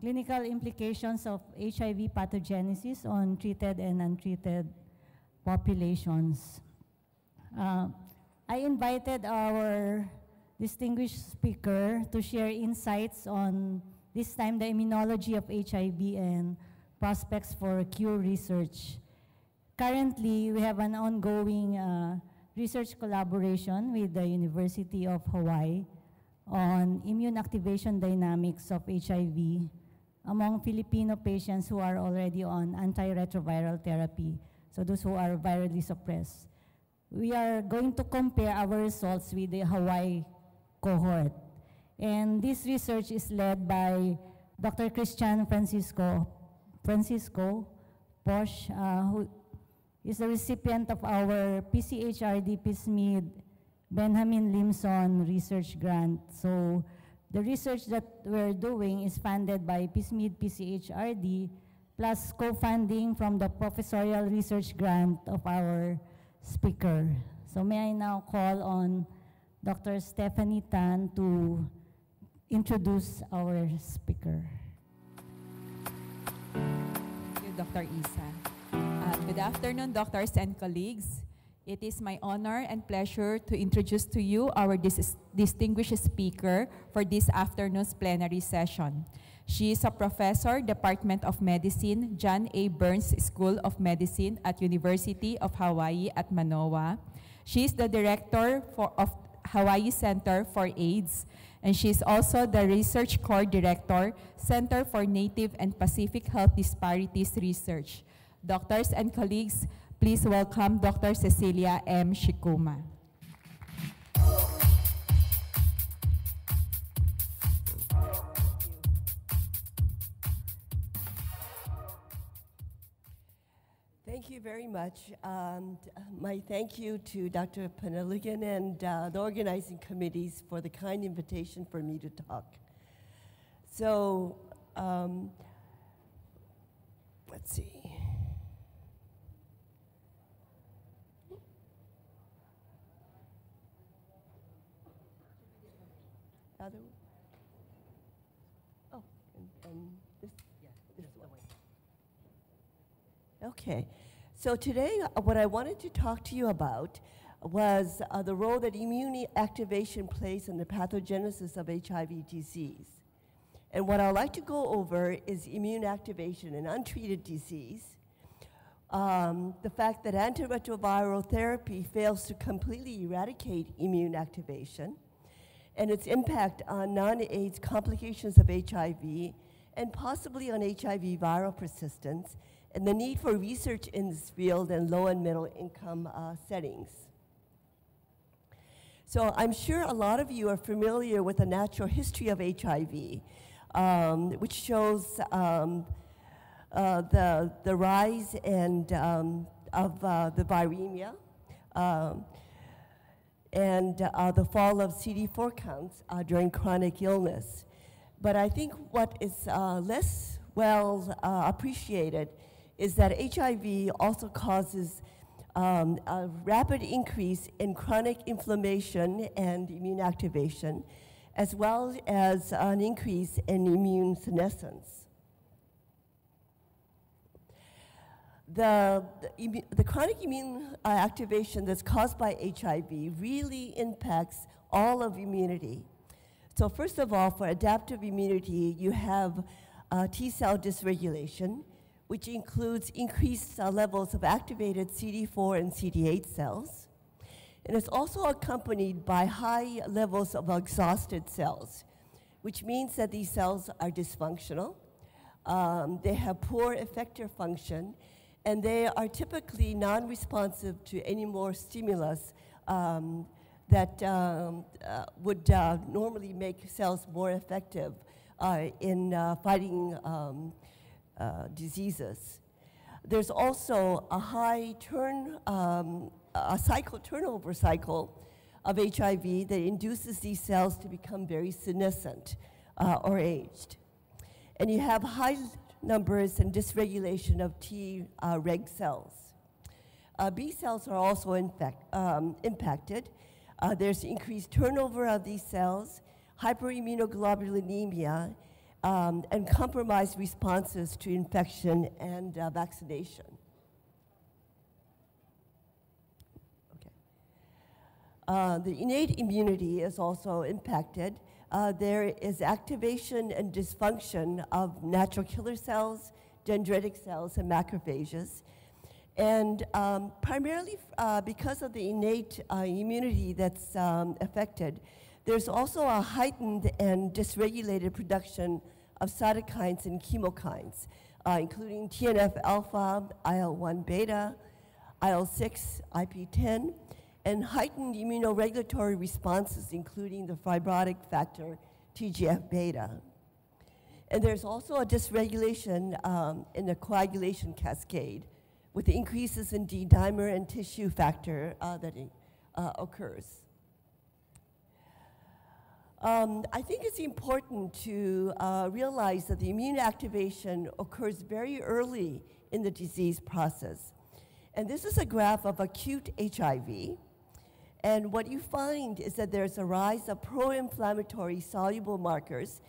clinical implications of HIV pathogenesis on treated and untreated populations. I invited our distinguished speaker to share insights on, this time, the immunology of HIV and prospects for cure research. Currently, we have an ongoing research collaboration with the University of Hawaii on immune activation dynamics of HIV among Filipino patients who are already on anti-retroviral therapy, so those who are virally suppressed. We are going to compare our results with the Hawaii cohort. And this research is led by Dr. Christian Francisco Posh, who is the recipient of our PCHRD PSMID Benjamin Limson Research Grant. So the research that we're doing is funded by PSMID PCHRD plus co-funding from the professorial research grant of our speaker. So may I now call on Dr. Stephanie Tan to introduce our speaker. Thank you, Dr. Isa. Good afternoon, doctors and colleagues. It is my honor and pleasure to introduce to you our distinguished speaker for this afternoon's plenary session. She is a professor, Department of Medicine, John A. Burns School of Medicine at University of Hawaii at Manoa. She is the director of Hawaii Center for AIDS, and she is also the Research Core Director, Center for Native and Pacific Health Disparities Research. Doctors and colleagues, please welcome Dr. Cecilia M. Shikuma. Thank you very much. My thank you to Dr. Peneligan and the organizing committees for the kind invitation for me to talk. So, let's see. Oh, and this? Yeah, this one. Okay. So today, what I wanted to talk to you about was the role that immune activation plays in the pathogenesis of HIV disease. And what I'd like to go over is immune activation in untreated disease, the fact that anti-retroviral therapy fails to completely eradicate immune activation, and its impact on non-AIDS complications of HIV, and possibly on HIV viral persistence, and the need for research in this field in low and middle income settings. So I'm sure a lot of you are familiar with the natural history of HIV, which shows the rise and of the viremia and the fall of CD4 counts during chronic illness. But I think what is less well appreciated is that HIV also causes a rapid increase in chronic inflammation and immune activation, as well as an increase in immune senescence. The chronic immune activation that's caused by HIV really impacts all of immunity. So first of all, for adaptive immunity, you have T-cell dysregulation, which includes increased levels of activated CD4 and CD8 cells. And it's also accompanied by high levels of exhausted cells, which means that these cells are dysfunctional, they have poor effector function, and they are typically non-responsive to any more stimulus that would normally make cells more effective in fighting diseases. There's also a high turnover cycle of HIV that induces these cells to become very senescent or aged. And you have high numbers and dysregulation of T-reg cells. B cells are also impacted. There's increased turnover of these cells, hyperimmunoglobulinemia, and compromised responses to infection and vaccination. The innate immunity is also impacted. There is activation and dysfunction of natural killer cells, dendritic cells, and macrophages. And primarily because of the innate immunity that's affected, there's also a heightened and dysregulated production of cytokines and chemokines, including TNF-alpha, IL-1 beta, IL-6, IP-10, and heightened immunoregulatory responses, including the fibrotic factor TGF-beta. And there's also a dysregulation in the coagulation cascade with the increases in D-dimer and tissue factor that occurs. I think it's important to realize that the immune activation occurs very early in the disease process. And this is a graph of acute HIV. And what you find is that there's a rise of pro-inflammatory soluble markers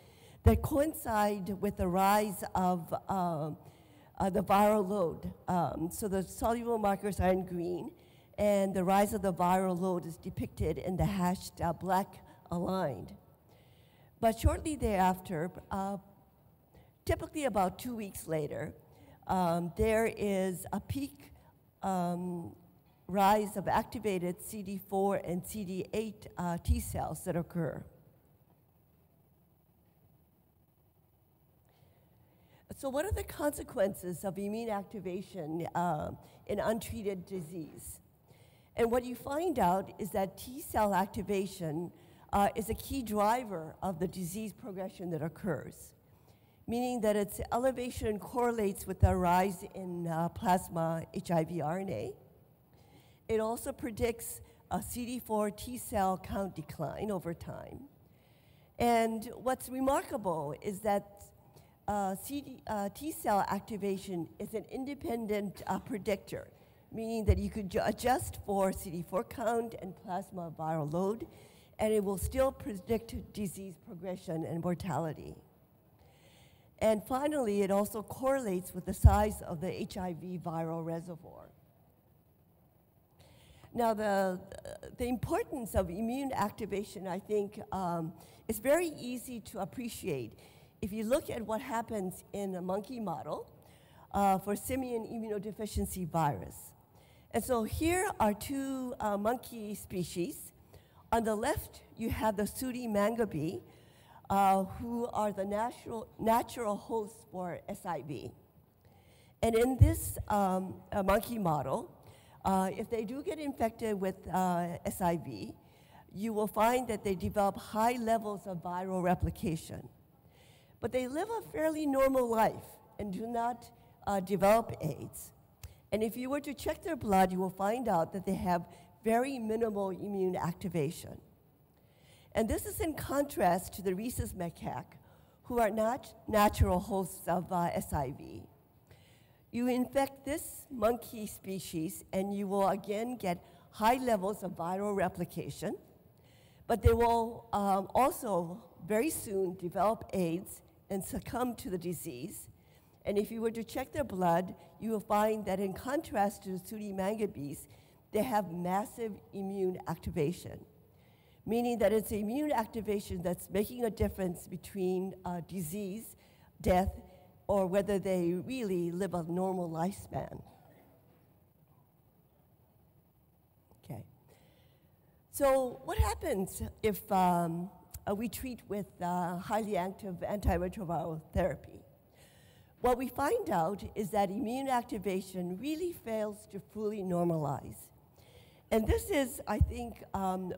that coincide with the rise of the viral load. So the soluble markers are in green, and the rise of the viral load is depicted in the hashed black aligned. But shortly thereafter, typically about 2 weeks later, there is a peak rise of activated CD4 and CD8 T cells that occur. So what are the consequences of immune activation in untreated disease? And what you find out is that T cell activation is a key driver of the disease progression that occurs, meaning that its elevation correlates with the rise in plasma HIV RNA. It also predicts a CD4 T cell count decline over time. And what's remarkable is that T cell activation is an independent predictor, meaning that you could adjust for CD4 count and plasma viral load, and it will still predict disease progression and mortality. And finally, it also correlates with the size of the HIV viral reservoir. Now, the importance of immune activation, I think, is very easy to appreciate if you look at what happens in a monkey model for simian immunodeficiency virus. And so here are two monkey species. On the left, you have the sooty mangabe, who are the natural hosts for SIV. And in this monkey model, if they do get infected with SIV, you will find that they develop high levels of viral replication. But they live a fairly normal life and do not develop AIDS. And if you were to check their blood, you will find out that they have very minimal immune activation. And this is in contrast to the rhesus macaque, who are not natural hosts of SIV. You infect this monkey species, and you will again get high levels of viral replication, but they will also very soon develop AIDS and succumb to the disease. And if you were to check their blood, you will find that in contrast to the sooty mangabes, they have massive immune activation, meaning that it's immune activation that's making a difference between disease, death, or whether they really live a normal lifespan. Okay. So what happens if we treat with highly active anti-retroviral therapy? What we find out is that immune activation really fails to fully normalize. And this is, I think,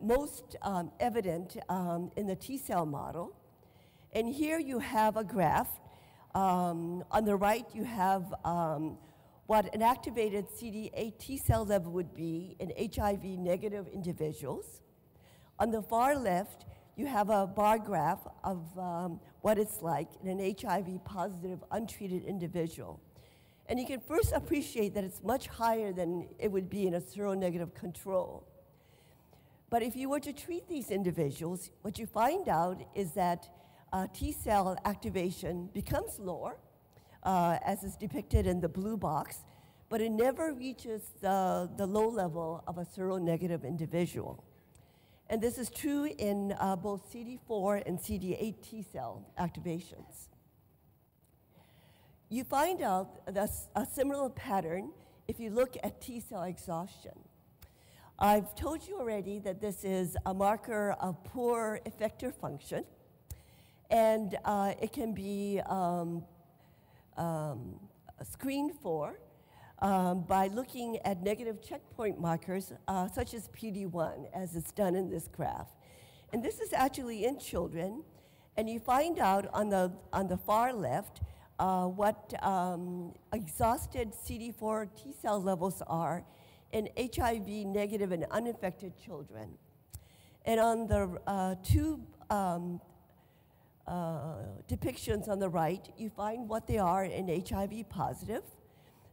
most evident in the T cell model. And here you have a graph. On the right, you have what an activated CD8 T cell level would be in HIV-negative individuals. On the far left, you have a bar graph of what it's like in an HIV-positive, untreated individual. And you can first appreciate that it's much higher than it would be in a seronegative control. But if you were to treat these individuals, what you find out is that T cell activation becomes lower, as is depicted in the blue box, but it never reaches the low level of a seronegative individual. And this is true in both CD4 and CD8 T cell activations. You find out a similar pattern if you look at T cell exhaustion. I've told you already that this is a marker of poor effector function, and it can be screened for by looking at negative checkpoint markers such as PD-1, as it's done in this graph. And this is actually in children, and you find out on the far left what exhausted CD4 T cell levels are in HIV negative and uninfected children. And on the two depictions on the right, you find what they are in HIV positive.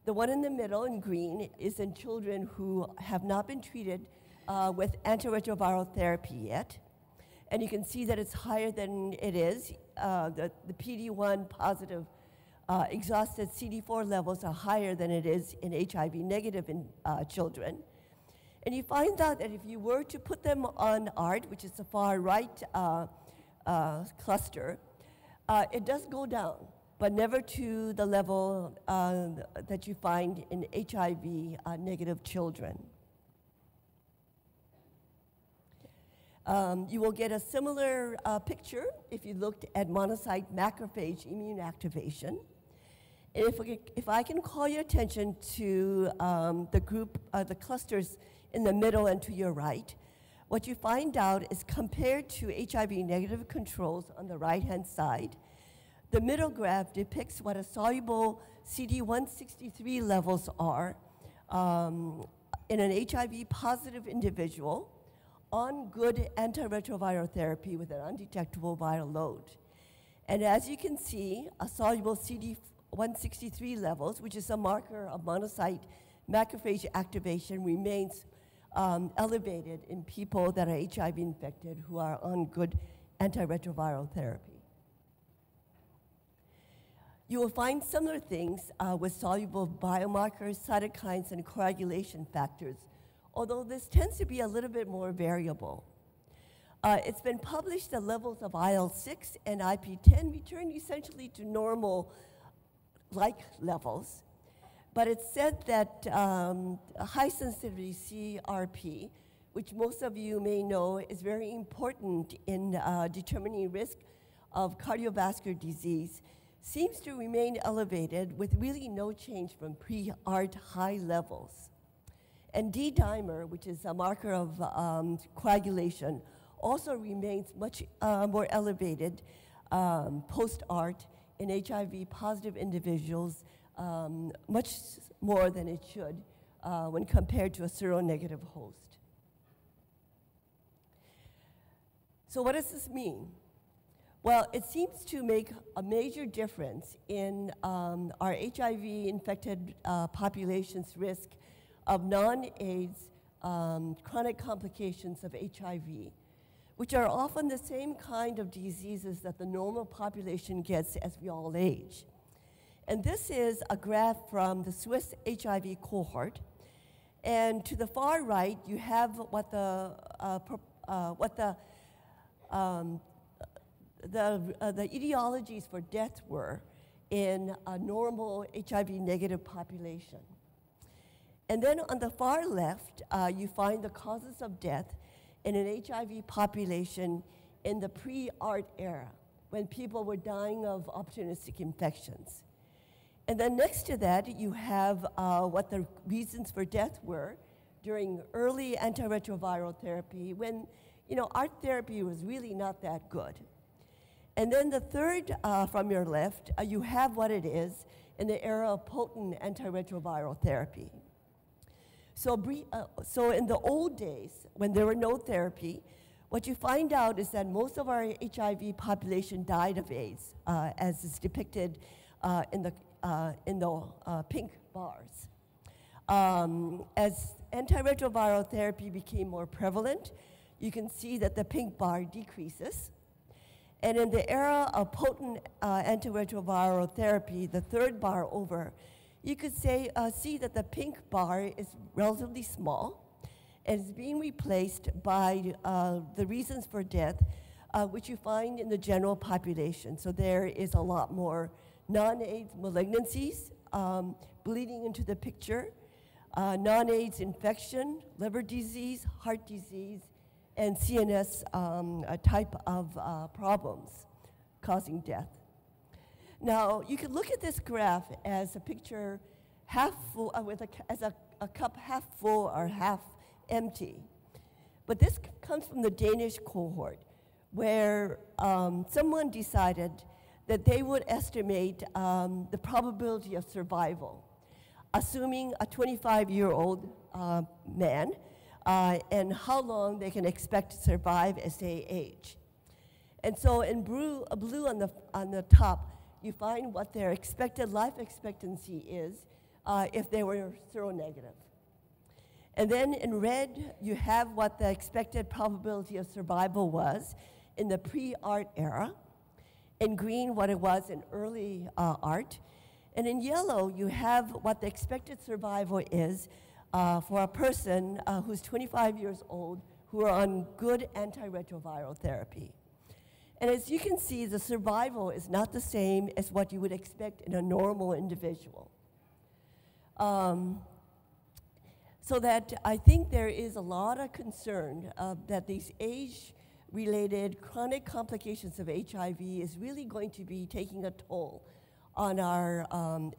The one in the middle in green is in children who have not been treated with anti-retroviral therapy yet. And you can see that it's higher than it is. The PD-1 positive exhausted CD4 levels are higher than it is in HIV negative in children. And you find out that if you were to put them on ART, which is the far right cluster, it does go down, but never to the level that you find in HIV negative children. You will get a similar picture if you looked at monocyte macrophage immune activation. And if I can call your attention to the clusters in the middle and to your right, what you find out is compared to HIV negative controls on the right-hand side, the middle graph depicts what a soluble CD163 levels are in an HIV positive individual on good anti-retroviral therapy with an undetectable viral load. And as you can see, a soluble CD163 levels, which is a marker of monocyte macrophage activation, remains elevated in people that are HIV infected who are on good anti-retroviral therapy. You will find similar things with soluble biomarkers, cytokines, and coagulation factors, although this tends to be a little bit more variable. It's been published that levels of IL-6 and IP-10 return essentially to normal-like levels, but it's said that high sensitivity CRP, which most of you may know is very important in determining risk of cardiovascular disease, seems to remain elevated with really no change from pre-ART high levels. And D-dimer, which is a marker of coagulation, also remains much more elevated post-ART in HIV-positive individuals, much more than it should when compared to a seronegative host. So what does this mean? Well, it seems to make a major difference in our HIV-infected population's risk of non-AIDS chronic complications of HIV, which are often the same kind of diseases that the normal population gets as we all age. And this is a graph from the Swiss HIV cohort. And to the far right, you have what the etiologies for death were in a normal HIV-negative population. And then on the far left, you find the causes of death in an HIV population in the pre-ART era, when people were dying of opportunistic infections. And then next to that, you have what the reasons for death were during early antiretroviral therapy, when ART therapy was really not that good. And then the third from your left, you have what it is in the era of potent antiretroviral therapy. So in the old days, when there were no therapy, what you find out is that most of our HIV population died of AIDS, as is depicted in the pink bars. As antiretroviral therapy became more prevalent, you can see that the pink bar decreases. And in the era of potent anti-retroviral therapy, the third bar over, you could see that the pink bar is relatively small and is being replaced by the reasons for death, which you find in the general population. So there is a lot more non-AIDS malignancies bleeding into the picture, non-AIDS infection, liver disease, heart disease, and CNS type of problems causing death. Now, you can look at this graph as a picture half full, as a cup half full or half empty. But this comes from the Danish cohort, where someone decided that they would estimate the probability of survival, assuming a 25-year-old man, and how long they can expect to survive as they age. And so in blue on the top, you find what their expected life expectancy is if they were seronegative. And then in red, you have what the expected probability of survival was in the pre-ART era. In green, what it was in early ART. And in yellow, you have what the expected survival is for a person who's 25 years old who are on good anti-retroviral therapy. And as you can see, the survival is not the same as what you would expect in a normal individual. So that I think there is a lot of concern that these age-related chronic complications of HIV is really going to be taking a toll on our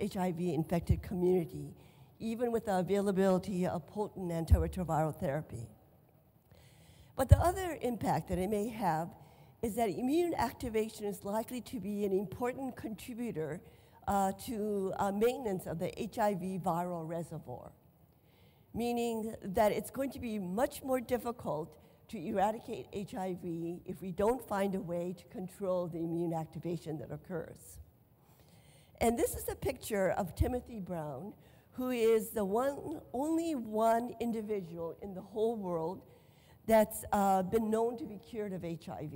HIV-infected community, even with the availability of potent antiretroviral therapy. But the other impact that it may have is that immune activation is likely to be an important contributor to maintenance of the HIV viral reservoir, meaning that it's going to be much more difficult to eradicate HIV if we don't find a way to control the immune activation that occurs. And this is a picture of Timothy Brown, who is the only one individual in the whole world that's been known to be cured of HIV.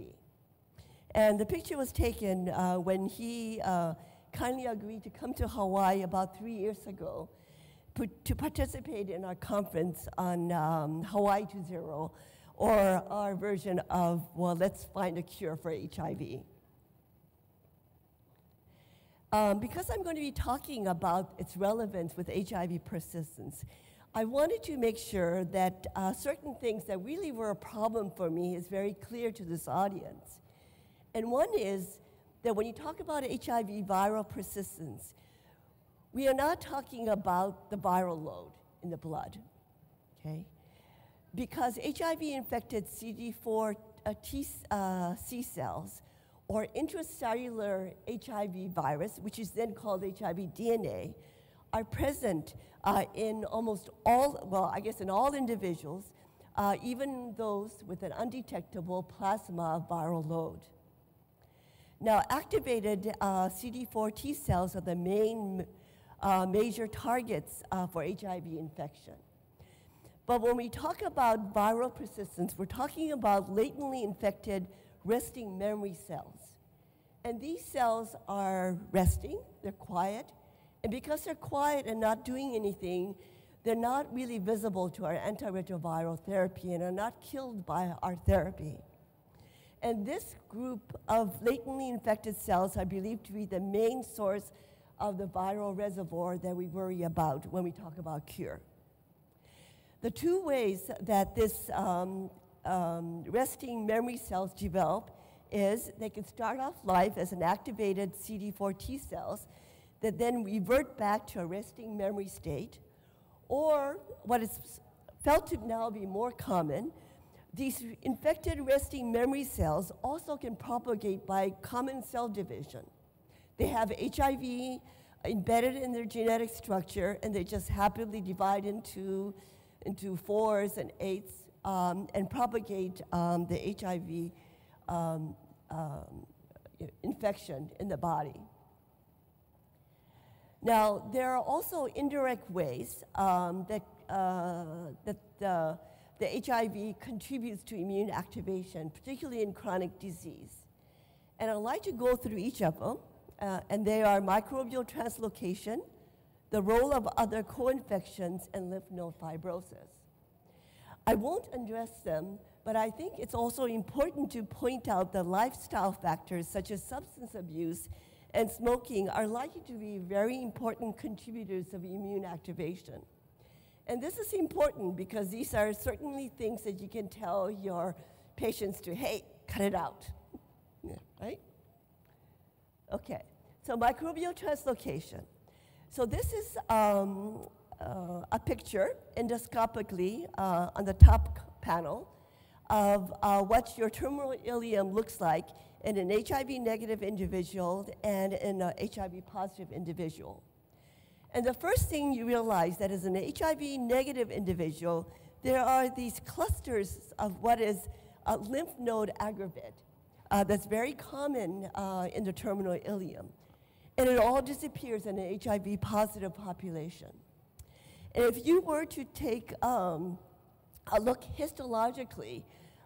And the picture was taken when he kindly agreed to come to Hawaii about 3 years ago to participate in our conference on Hawaii 2.0, or our version of, well, let's find a cure for HIV. Because I'm going to be talking about its relevance with HIV persistence, I wanted to make sure that certain things that really were a problem for me is very clear to this audience. And one is that when you talk about HIV viral persistence, we are not talking about the viral load in the blood, okay? Because HIV-infected CD4 C cells, or intracellular HIV virus, which is then called HIV DNA, are present in almost all, well, I guess in all individuals, even those with an undetectable plasma viral load. Now, activated CD4 T cells are the main major targets for HIV infection. But when we talk about viral persistence, we're talking about latently infected resting memory cells. And these cells are resting, they're quiet, and because they're quiet and not doing anything, they're not really visible to our antiretroviral therapy and are not killed by our therapy. And this group of latently infected cells are believed to be the main source of the viral reservoir that we worry about when we talk about cure. The two ways that this resting memory cells develop is they can start off life as an activated CD4 T cells that then revert back to a resting memory state, or what is felt to now be more common, these infected resting memory cells also can propagate by common cell division. They have HIV embedded in their genetic structure, and they just happily divide into 4s and 8s and propagate the HIV infection in the body. Now, there are also indirect ways that the HIV contributes to immune activation, particularly in chronic disease. And I'd like to go through each of them, and they are microbial translocation, the role of other co-infections, and lymph node fibrosis. I won't address them, but I think it's also important to point out that lifestyle factors such as substance abuse and smoking are likely to be very important contributors of immune activation. And this is important because these are certainly things that you can tell your patients to, hey, cut it out, yeah, right? Okay, so microbial translocation. So this is a picture endoscopically on the top panel of what your terminal ileum looks like in an HIV-negative individual and in an HIV-positive individual. And the first thing you realize that as an HIV-negative individual, there are these clusters of what is a lymph node aggregate that's very common in the terminal ileum. And it all disappears in an HIV-positive population. And if you were to take a look histologically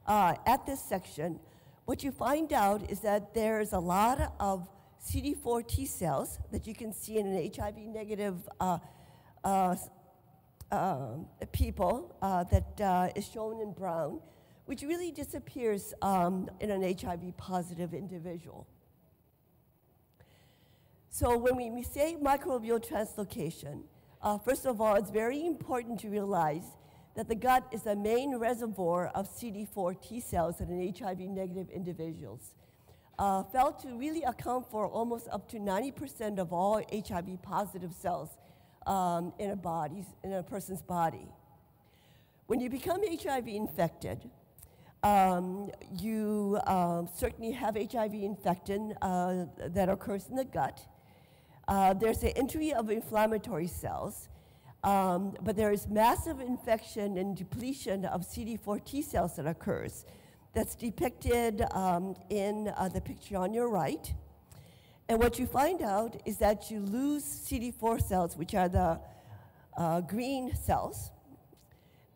at this section, what you find out is that there's a lot of CD4 T cells that you can see in an HIV-negative people that is shown in brown, which really disappears in an HIV-positive individual. So when we say microbial translocation, first of all, it's very important to realize that the gut is the main reservoir of CD4 T cells in an HIV-negative individuals, felt to really account for almost up to 90% of all HIV-positive cells in a person's body. When you become HIV infected, you certainly have HIV infection that occurs in the gut. There's the entry of inflammatory cells, but there is massive infection and depletion of CD4 T cells that occurs. That's depicted in the picture on your right. And what you find out is that you lose CD4 cells, which are the green cells.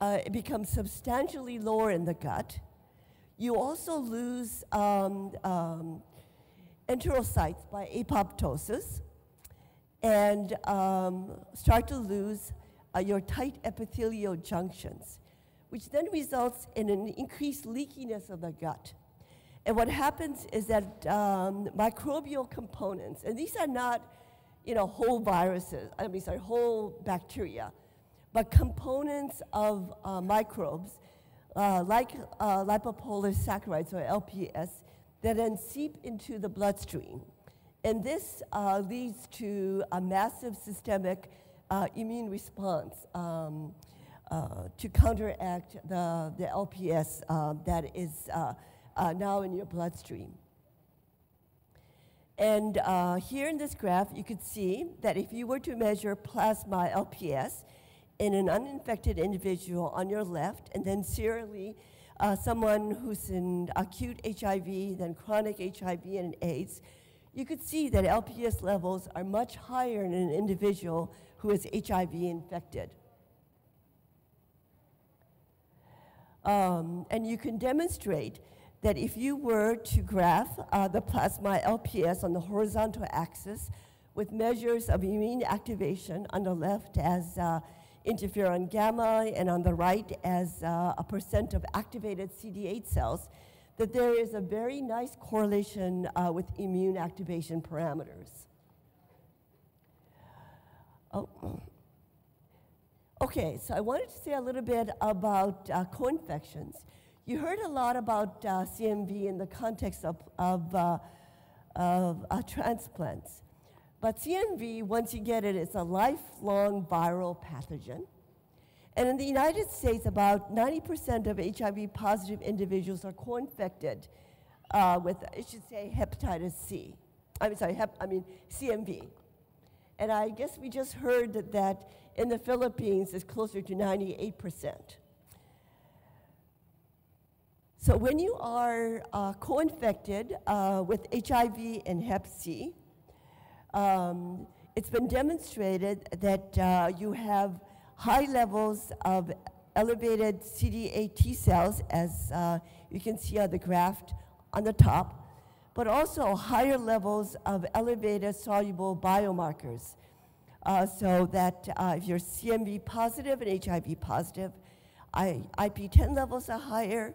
It becomes substantially lower in the gut. You also lose enterocytes by apoptosis and start to lose your tight epithelial junctions, which then results in an increased leakiness of the gut. And what happens is that microbial components, and these are not, whole viruses, whole bacteria, but components of microbes like lipopolysaccharides or LPS that then seep into the bloodstream. And this leads to a massive systemic immune response to counteract the LPS that is now in your bloodstream. And here in this graph, you could see that if you were to measure plasma LPS in an uninfected individual on your left, and then serially someone who's in acute HIV, then chronic HIV and AIDS, you could see that LPS levels are much higher in an individual who is HIV infected. And you can demonstrate that if you were to graph the plasma LPS on the horizontal axis with measures of immune activation on the left as interferon gamma and on the right as a percent of activated CD8 cells, that there is a very nice correlation with immune activation parameters. Oh. Okay, so I wanted to say a little bit about co-infections. You heard a lot about CMV in the context of transplants. But CMV, once you get it, is a lifelong viral pathogen. And in the United States, about 90% of HIV-positive individuals are co-infected with, I should say, hepatitis C. CMV. And I guess we just heard that in the Philippines it's closer to 98%. So when you are co-infected with HIV and Hep C, it's been demonstrated that you have high levels of elevated CD8 T cells, as you can see on the graph on the top, but also higher levels of elevated soluble biomarkers. So that if you're CMV positive and HIV positive, IP10 levels are higher,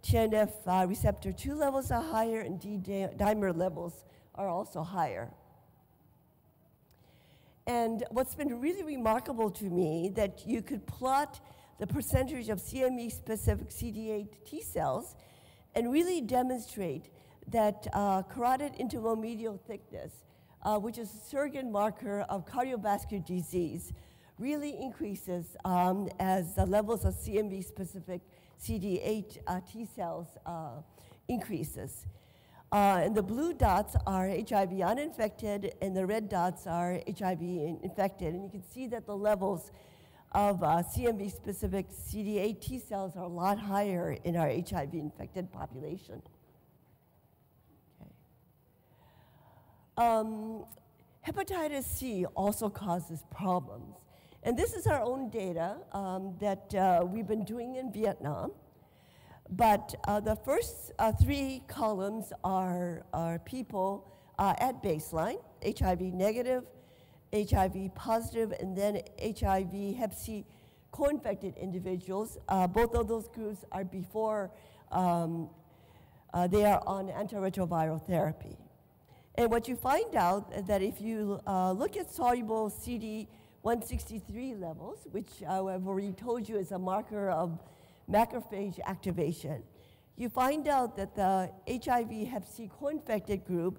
TNF receptor 2 levels are higher, and D-dimer levels are also higher. And what's been really remarkable to me that you could plot the percentage of CMV-specific CD8 T cells and really demonstrate that carotid intermedial thickness, which is a surrogate marker of cardiovascular disease, really increases as the levels of CMV-specific CD8 T cells increases. And the blue dots are HIV uninfected, and the red dots are HIV infected. And you can see that the levels of CMV-specific CD8 T cells are a lot higher in our HIV-infected population. Okay. Hepatitis C also causes problems. And this is our own data that we've been doing in Vietnam. But the first three columns are people at baseline, HIV negative, HIV positive, and then HIV Hep C co-infected individuals. Both of those groups are before they are on anti-retroviral therapy. And what you find out is that if you look at soluble CD163 levels, which I've already told you is a marker of macrophage activation, you find out that the HIV Hep C co-infected group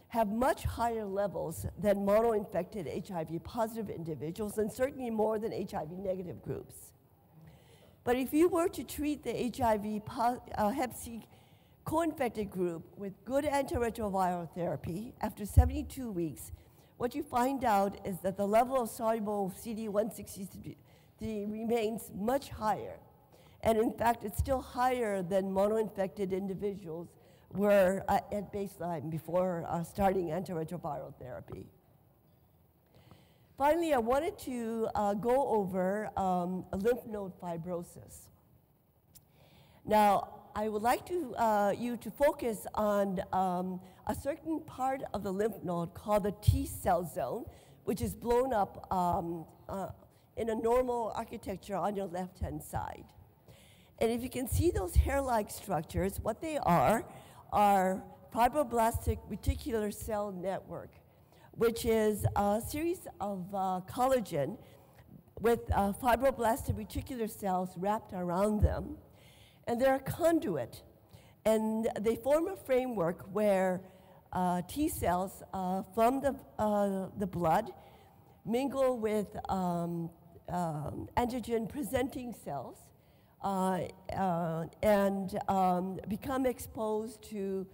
have much higher levels than mono-infected HIV positive individuals, and certainly more than HIV negative groups. But if you were to treat the HIV Hep C co-infected group with good antiretroviral therapy after 72 weeks, what you find out is that the level of soluble CD163 remains much higher. And in fact, it's still higher than mono-infected individuals were at baseline before starting antiretroviral therapy. Finally, I wanted to go over lymph node fibrosis. Now, I would like to, you to focus on a certain part of the lymph node called the T cell zone, which is blown up in a normal architecture on your left-hand side. And if you can see those hair-like structures, what they are fibroblastic reticular cell network, which is a series of collagen with fibroblastic reticular cells wrapped around them. And they're a conduit. And they form a framework where T cells from the blood mingle with antigen-presenting cells and become exposed to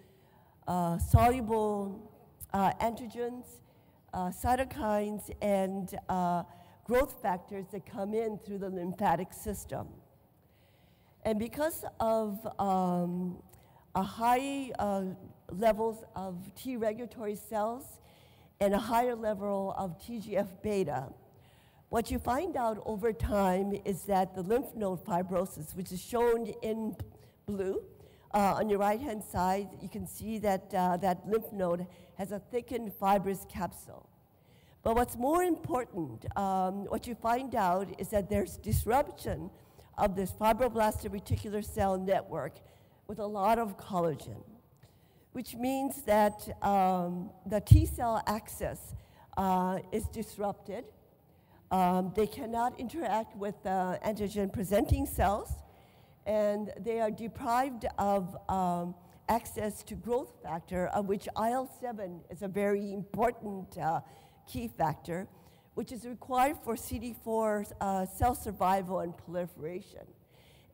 soluble antigens, cytokines, and growth factors that come in through the lymphatic system. And because of a high levels of T regulatory cells and a higher level of TGF-beta, what you find out over time is that the lymph node fibrosis, which is shown in blue, on your right-hand side, you can see that that lymph node has a thickened fibrous capsule. But what's more important, what you find out is that there's disruption of this fibroblastic reticular cell network with a lot of collagen, which means that the T cell axis is disrupted. They cannot interact with antigen-presenting cells, and they are deprived of access to growth factor, of which IL-7 is a very important key factor, which is required for CD4 cell survival and proliferation.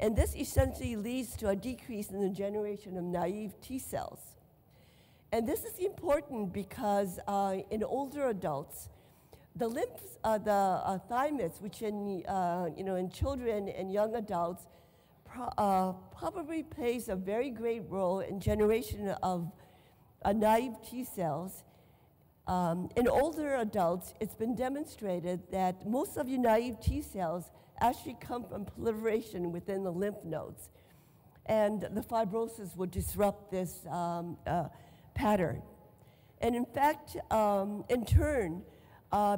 And this essentially leads to a decrease in the generation of naive T cells. And this is important because in older adults, the lymphs, the thymus, which in children and young adults probably plays a very great role in generation of naive T cells. In older adults, it's been demonstrated that most of your naive T cells actually come from proliferation within the lymph nodes. And the fibrosis would disrupt this pattern. And in fact, in turn,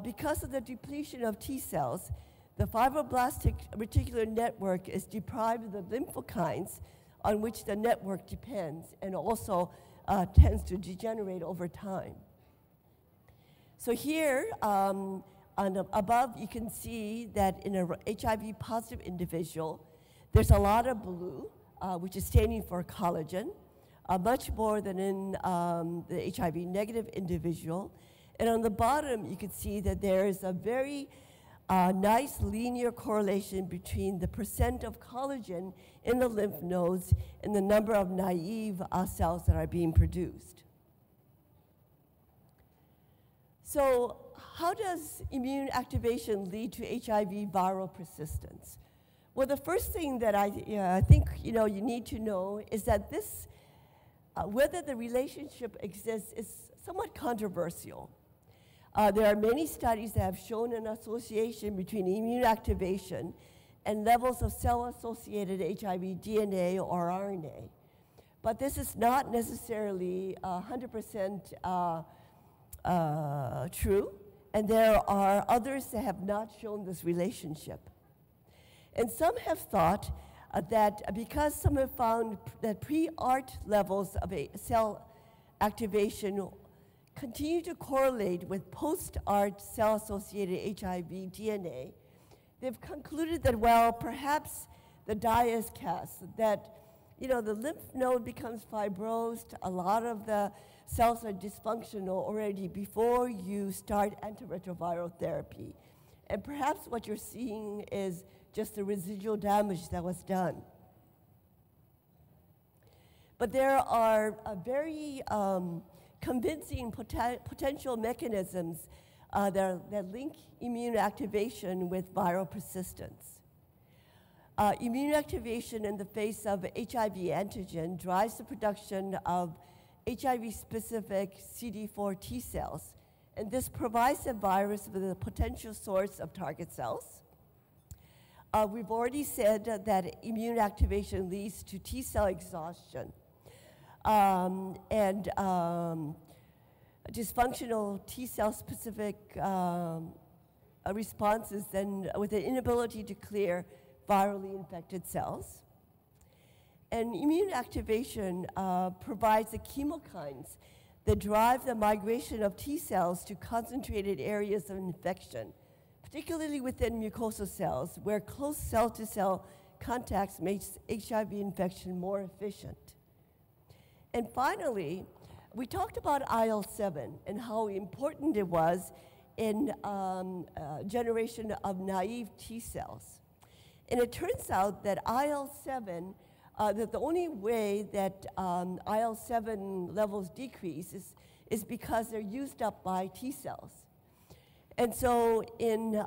because of the depletion of T cells, the fibroblastic reticular network is deprived of the lymphokines on which the network depends, and also tends to degenerate over time. So here, above, you can see that in a HIV positive individual, there's a lot of blue, which is standing for collagen, much more than in the HIV negative individual. And on the bottom, you can see that there is a very nice linear correlation between the percent of collagen in the lymph nodes and the number of naive cells that are being produced. So how does immune activation lead to HIV viral persistence? Well, the first thing that I think you need to know is that this, whether the relationship exists is somewhat controversial. There are many studies that have shown an association between immune activation and levels of cell-associated HIV DNA or RNA. But this is not necessarily 100% true, and there are others that have not shown this relationship. And some have thought that because some have found that pre-ART levels of a cell activation continue to correlate with post-ART cell-associated HIV DNA, they've concluded that, well, perhaps the die is cast, that the lymph node becomes fibrosed, a lot of the cells are dysfunctional already before you start anti-retroviral therapy. And perhaps what you're seeing is just the residual damage that was done. But there are very convincing potential mechanisms that link immune activation with viral persistence. Immune activation in the face of HIV antigen drives the production of HIV-specific CD4 T cells, and this provides the virus with a potential source of target cells. We've already said that immune activation leads to T cell exhaustion, and dysfunctional T cell specific responses then with an inability to clear virally infected cells. And immune activation provides the chemokines that drive the migration of T cells to concentrated areas of infection, particularly within mucosal cells, where close cell-to-cell contacts makes HIV infection more efficient. And finally, we talked about IL-7 and how important it was in generation of naive T cells. And it turns out that IL-7, that the only way that IL-7 levels decrease is because they're used up by T cells. And so in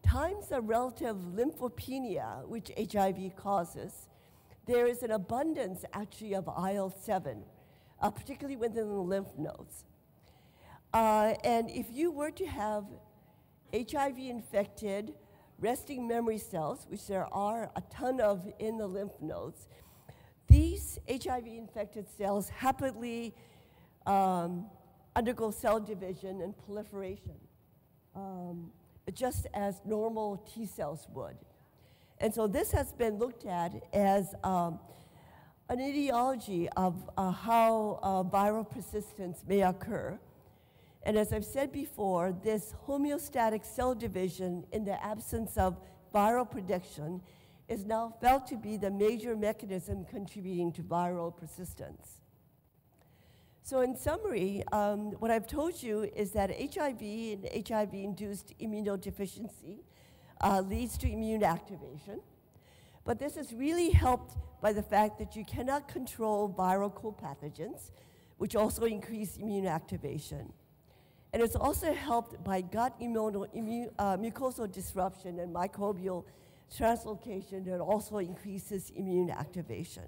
times of relative lymphopenia, which HIV causes, there is an abundance actually of IL-7, particularly within the lymph nodes. And if you were to have HIV-infected resting memory cells, which there are a ton of in the lymph nodes, these HIV-infected cells happily undergo cell division and proliferation, just as normal T cells would. And so this has been looked at as an etiology of how viral persistence may occur. And as I've said before, this homeostatic cell division in the absence of viral production is now felt to be the major mechanism contributing to viral persistence. So in summary, what I've told you is that HIV and HIV-induced immunodeficiency leads to immune activation. But this is really helped by the fact that you cannot control viral co-pathogens, which also increase immune activation. And it's also helped by gut mucosal disruption and microbial translocation that also increases immune activation.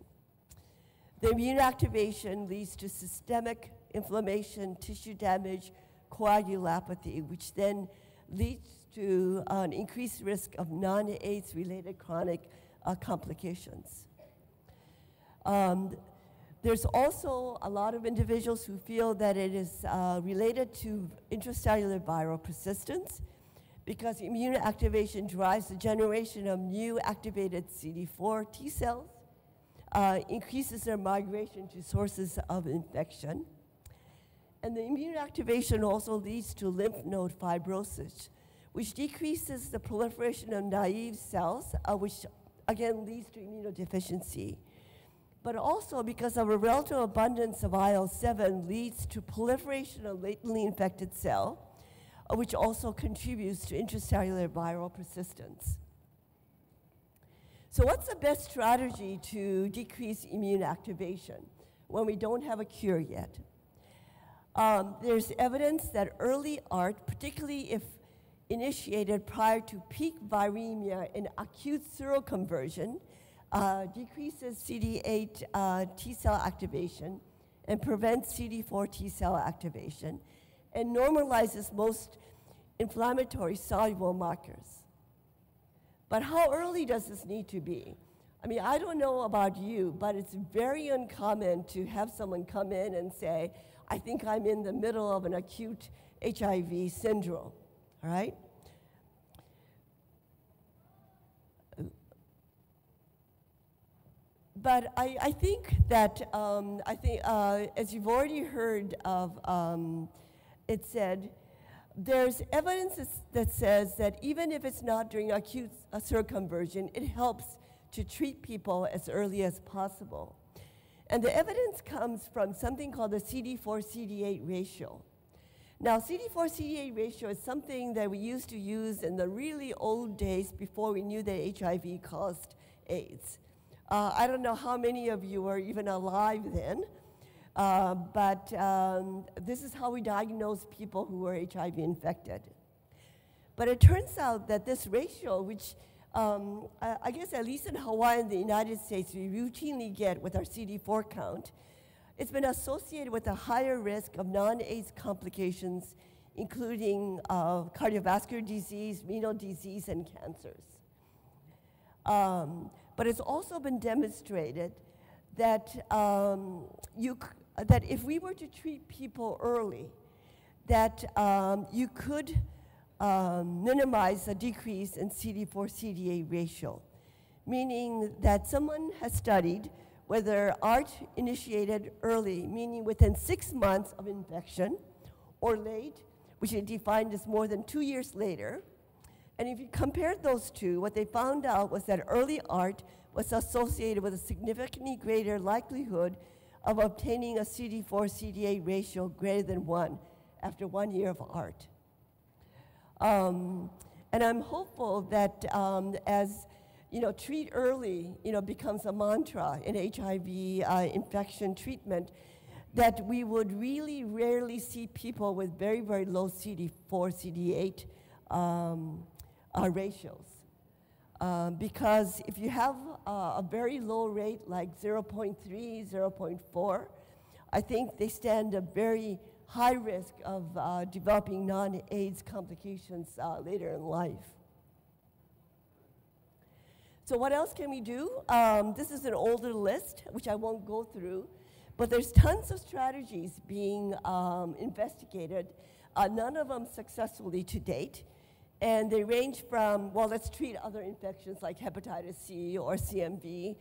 The immune activation leads to systemic inflammation, tissue damage, coagulopathy, which then leads to an increased risk of non-AIDS related chronic complications. There's also a lot of individuals who feel that it is related to intracellular viral persistence because immune activation drives the generation of new activated CD4 T cells, increases their migration to sources of infection. And the immune activation also leads to lymph node fibrosis, which decreases the proliferation of naive cells, which again leads to immunodeficiency. But also because of a relative abundance of IL-7 leads to proliferation of latently infected cell, which also contributes to intracellular viral persistence. So what's the best strategy to decrease immune activation when we don't have a cure yet? There's evidence that early ART, particularly if initiated prior to peak viremia in acute seroconversion, decreases CD8 T cell activation and prevents CD4 T cell activation and normalizes most inflammatory soluble markers. But how early does this need to be? I mean, I don't know about you, but it's very uncommon to have someone come in and say, I think I'm in the middle of an acute HIV syndrome, all right? But I think that, as you've already heard of, it said, there's evidence that says that even if it's not during acute seroconversion, it helps to treat people as early as possible. And the evidence comes from something called the CD4-CD8 ratio. Now, CD4-CD8 ratio is something that we used to use in the really old days before we knew that HIV caused AIDS. I don't know how many of you were even alive then, but this is how we diagnose people who were HIV infected. But it turns out that this ratio, which I guess at least in Hawaii and the United States we routinely get with our CD4 count, it's been associated with a higher risk of non-AIDS complications, including cardiovascular disease, renal disease, and cancers. But it's also been demonstrated that, that if we were to treat people early, that you could minimize a decrease in CD4-CD8 ratio, meaning that someone has studied whether ART initiated early, meaning within 6 months of infection, or late, which is defined as more than 2 years later. And if you compared those two, what they found out was that early ART was associated with a significantly greater likelihood of obtaining a CD4-CD8 ratio greater than 1 after 1 year of ART. And I'm hopeful that as treat early becomes a mantra in HIV infection treatment, that we would really rarely see people with very, very low CD4-CD8 ratios. Because if you have a very low rate like 0.3, 0.4, I think they stand a very high risk of developing non-AIDS complications later in life. So what else can we do? This is an older list, which I won't go through, but there's tons of strategies being investigated, none of them successfully to date. And they range from, well, let's treat other infections like hepatitis C or CMV,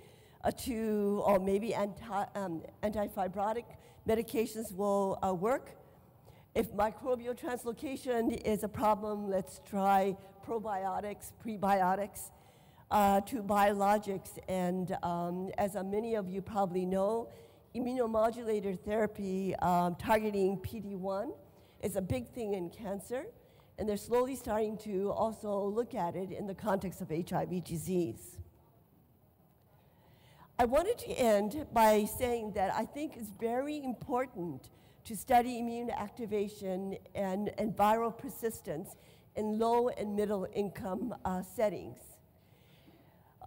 or maybe anti-fibrotic medications will work. If microbial translocation is a problem, let's try probiotics, prebiotics, to biologics. And as many of you probably know, immunomodulator therapy targeting PD-1 is a big thing in cancer. And they're slowly starting to also look at it in the context of HIV disease. I wanted to end by saying that I think it's very important to study immune activation and viral persistence in low and middle income settings.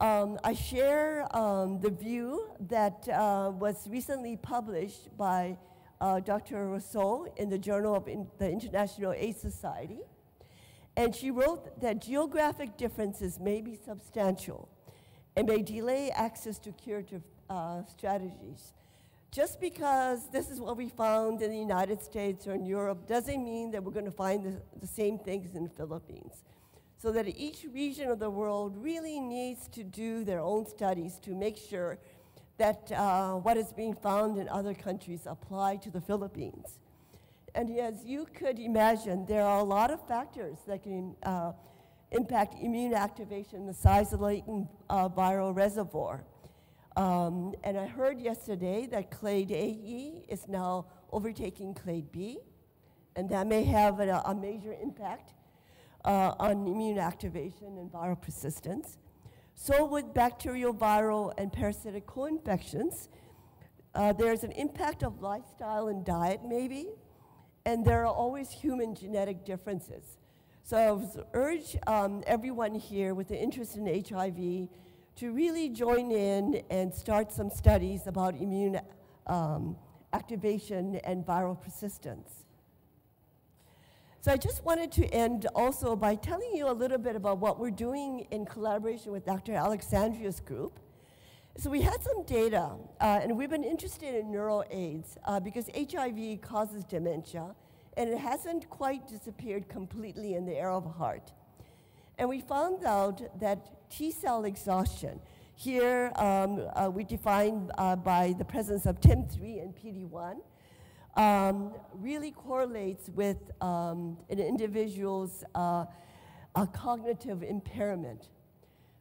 I share the view that was recently published by Dr. Rousseau in the Journal of the International AIDS Society. And she wrote that geographic differences may be substantial and may delay access to curative strategies. just because this is what we found in the United States or in Europe doesn't mean that we're going to find the same things in the Philippines. So that each region of the world really needs to do their own studies to make sure that what is being found in other countries apply to the Philippines. And as you could imagine, there are a lot of factors that can impact immune activation, the size of the latent viral reservoir. And I heard yesterday that clade AE is now overtaking clade B, and that may have a major impact on immune activation and viral persistence. So with bacterial, viral, and parasitic co-infections, there's an impact of lifestyle and diet maybe, and there are always human genetic differences. So I would urge everyone here with an interest in HIV to really join in and start some studies about immune activation and viral persistence. So I just wanted to end also by telling you a little bit about what we're doing in collaboration with Dr. Alexandria's group. So we had some data, and we've been interested in neuroAIDS because HIV causes dementia, and it hasn't quite disappeared completely in the era of the heart. And we found out that T-cell exhaustion, here we define by the presence of TIM3 and PD-1, really correlates with an individual's cognitive impairment.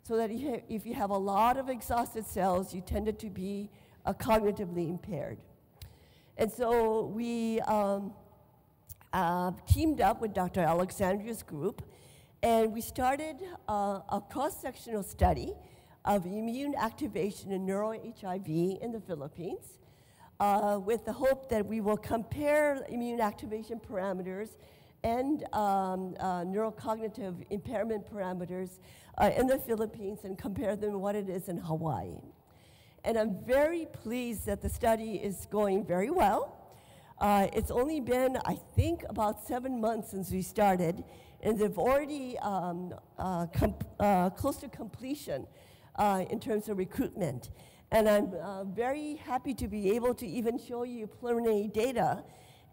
So that if you have a lot of exhausted cells, you tended to be cognitively impaired. And so we teamed up with Dr. Alexandria's group, and we started a cross-sectional study of immune activation in neuroHIV in the Philippines, with the hope that we will compare immune activation parameters and neurocognitive impairment parameters in the Philippines and compare them to what it is in Hawaii. And I'm very pleased that the study is going very well. It's only been, I think, about 7 months since we started, and they've already close to completion in terms of recruitment. And I'm very happy to be able to even show you preliminary data.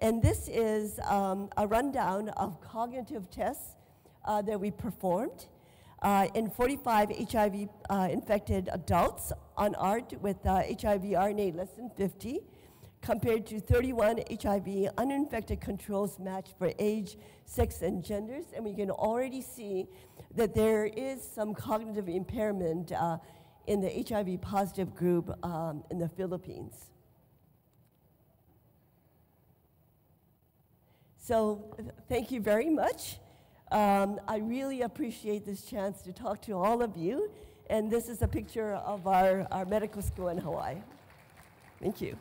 And this is a rundown of cognitive tests that we performed in 45 HIV-infected adults on ART with HIV RNA less than 50, compared to 31 HIV uninfected controls matched for age, sex, and genders. And we can already see that there is some cognitive impairment in the HIV positive group in the Philippines. So thank you very much. I really appreciate this chance to talk to all of you. And this is a picture of our medical school in Hawaii. Thank you.